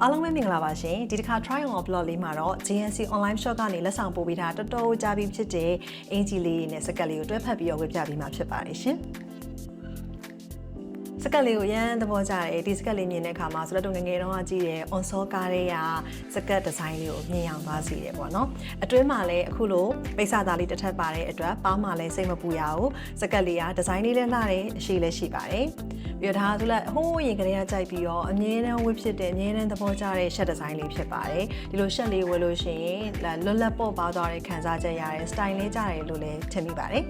အားလုံးပဲမင်္ဂလာပါရှင်ဒီတစ်ခါ try on blog လေးမှာတော့ GNC online shop ကနေလက်ဆောင်ပို့ပေးတာတော်တော်ကြာပြီဖြစ်တဲ့အင်ဂျီလေးနဲ့စကတ်လေးကိုတွဲဖက်ပြီးတော့ဝေပြပေးမှာဖြစ်ပါတယ်ရှင်စကတ်လေးကိုရမ်းသဘောကျတယ်ဒီစကတ်လေးမြင်တဲ့အခါမှာဆိုတော့ငငယ်တုန်းကကြည့်တယ် on saw ကားတွေကစကတ်ဒီဇိုင်းလေးကိုမြင်အောင်သွားစေတယ်ပေါ့နော်အတွင်းမှာလည်းအခုလိုပိတ်စသားလေးတစ်ထပ်ပါတဲ့အတွက်ပေါင်းမှာလည်းစိတ်မပူရဘူးစကတ်လေးကဒီဇိုင်းလေးလည်းလှတယ်အရှိလည်းရှိပါတယ်ပြီးတော့ဒါဆိုလည်းဟိုးရင်ကလေးကကြိုက်ပြီးတော့အမြဲတမ်းဝတ်ဖြစ်တဲ့အမြဲတမ်းသဘောကျတဲ့ shirt design လေးဖြစ်ပါတယ်ဒီလို shirt လေးဝယ်လို့ရှိရင်လွတ်လပ်ပေါ့ပါသွားတဲ့ခံစားချက်ရတယ် style လေးကြတယ်လို့လည်းထင်မိပါတယ်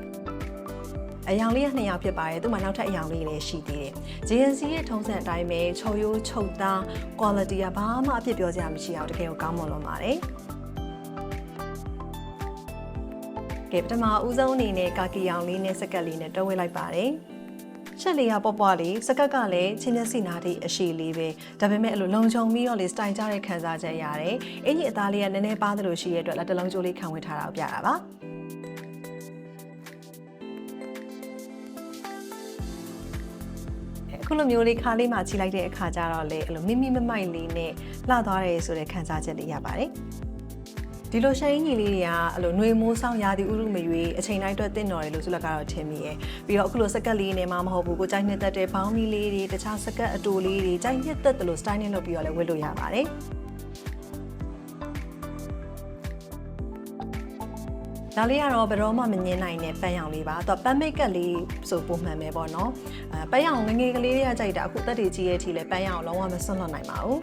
အယောင်လေးက2ယောက်ဖြစ်ပါတယ်သူ့မှာနောက်ထပ်အယောင်လေးလည်းရှိသေးတယ် GNC ရဲ့ထုံးစံအတိုင်းပဲချုပ်ရိုးချုပ်သား quality ကဘာမှအပြစ်ပြောစရာမရှိအောင်တကယ်ကိုကောင်းမွန်လွန်ပါတယ်ကဲပထမဦးဆုံးအနေနဲ့ကာကီယောင်လေးနဲ့စကတ်လေးနဲ့တွဲဝဲလိုက်ပါတယ်ရှက်လေးကပေါ့ပွားလေးစကတ်ကလည်းချင်းချင်းစီနာတိအရှိလေးပဲဒါပေမဲ့အဲ့လိုလုံခြုံပြီးတော့လေစတိုင်ကြတဲ့ခံစားချက်ရတယ်အင်ကြီးအသားလေးကနည်းနည်းပါးသလိုရှိရတဲ့အတွက်လက်တလုံးကျိုးလေးခံဝင်ထားတာကိုပြတာပါခုလိုမျိုးလေးခါလေးမှချီလိုက်တဲ့အခါကျတော့လေအဲ့လိုမိမိမမိုက်လေးနဲ့လှသွားတယ်ဆိုတဲ့ခံစားချက်လေးရပါတယ်ဒီလိုရှိန်ကြီးလေးတွေကအဲ့လိုຫນွေမိုးဆောင်ရာသီဥတုမရွေးအချိန်တိုင်းအတွက်တင့်တော်တယ်လို့ဆိုလက်ကတော့ထင်မိရယ်ပြီးတော့အခုလိုစကတ်လေးနဲ့မှမဟုတ်ဘူးကိုကြိုက်နှစ်သက်တဲ့ဘောင်းမီလေးတွေတခြားစကတ်အတူလေးတွေကြိုက်နှစ်သက်တယ်လို့ style နဲ့လုပ်ပြီးတော့လည်းဝတ်လို့ရပါတယ်ဒါလေးကတော့ဘယ်တော့မှမငင်းနိုင်တဲ့ပန်းရောင်လေးပါသူကပန်းမိတ်ကပ်လေးဆိုပုံမှန်ပဲပေါ့နော်ပန်းရောင်ငငယ်ကလေးတွေကကြိုက်တာအခုတက်တွေကြီးရဲ့အထိလည်းပန်းရောင်လုံးဝမစွန့်လွတ်နိုင်ပါဘူး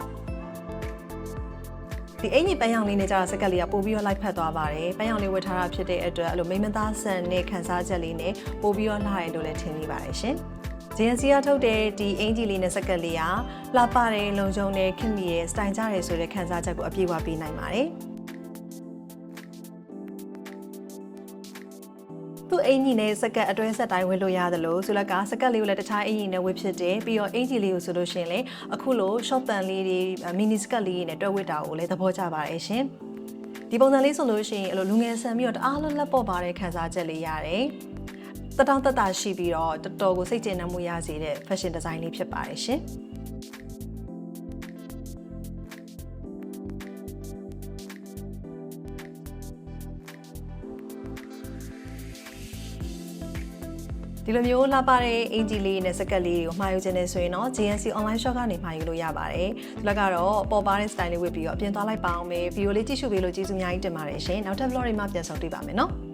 ဒီအင်ကြီးပန်းရောင်လေးနဲ့ကြာစကတ်လေးကပို့ပြီးတော့လိုက်ဖက်သွားပါတယ်ပန်းရောင်လေးဝတ်ထားတာဖြစ်တဲ့အတွက်အဲ့လိုမိမသားဆန်နဲ့ခန်းစားချက်လေးနဲ့ပို့ပြီးတော့လှရဲလို့လည်းထင်မိပါတယ်ရှင်GNC ကထုတ်တဲ့ဒီအင်ဂျီလေးနဲ့စကတ်လေးကလှပတဲ့လုံခြုံတဲ့ခင်မီရဲ့စတိုင်ကြရဲဆိုတဲ့ခန်းစားချက်ကိုအပြည့်အဝပေးနိုင်ပါတယ်သူ့အင်ကြီးနဲ့စကတ်အတွဲဆက်တိုင်းဝတ်လို့ရတယ်လို့ဆိုလက်ကစကတ်လေးကိုလည်းတခြားအင်ကြီးနဲ့ဝတ်ဖြစ်တယ်ပြီးတော့အင်ကြီးလေးကိုဆိုလို့ရှိရင်လည်းအခုလို short pant လေးတွေ mini skirt လေးတွေနဲ့တွဲဝတ်တာကိုလည်းသဘောကျပါတယ်ရှင်ဒီပုံစံလေးဆိုလို့ရှိရင်အဲ့လိုလူငယ်ဆန်ပြီးတော့တအားလွတ်လပ်ပေါ်ပါတဲ့ခံစားချက်လေးရတယ်တတောင်းတတရှိပြီးတော့တော်တော်ကိုစိတ်ကျေနပ်မှုရစေတဲ့ fashion design လေးဖြစ်ပါတယ်ရှင်ဒီလိုမျိုးလှပတဲ့အင်ဂျီလေးနဲ့စကတ်လေးကိုမှာယူခြင်းနဲ့ဆိုရင်တော့ GNC online shop ကနေမှာယူလို့ရပါတယ်။ဒီလက်ကတော့ပေါ်ပါတဲ့ style လေးဝတ်ပြီးတော့အပြင်သွားလိုက်ပါအောင်မယ်။ဗီဒီယိုလေးကြည့်ရှုပေးလို့ကျေးဇူးအများကြီးတင်ပါတယ်ရှင်။နောက်ထပ် vlog တွေမှာပြန်ဆောင်တွေ့ပါမယ်နော်။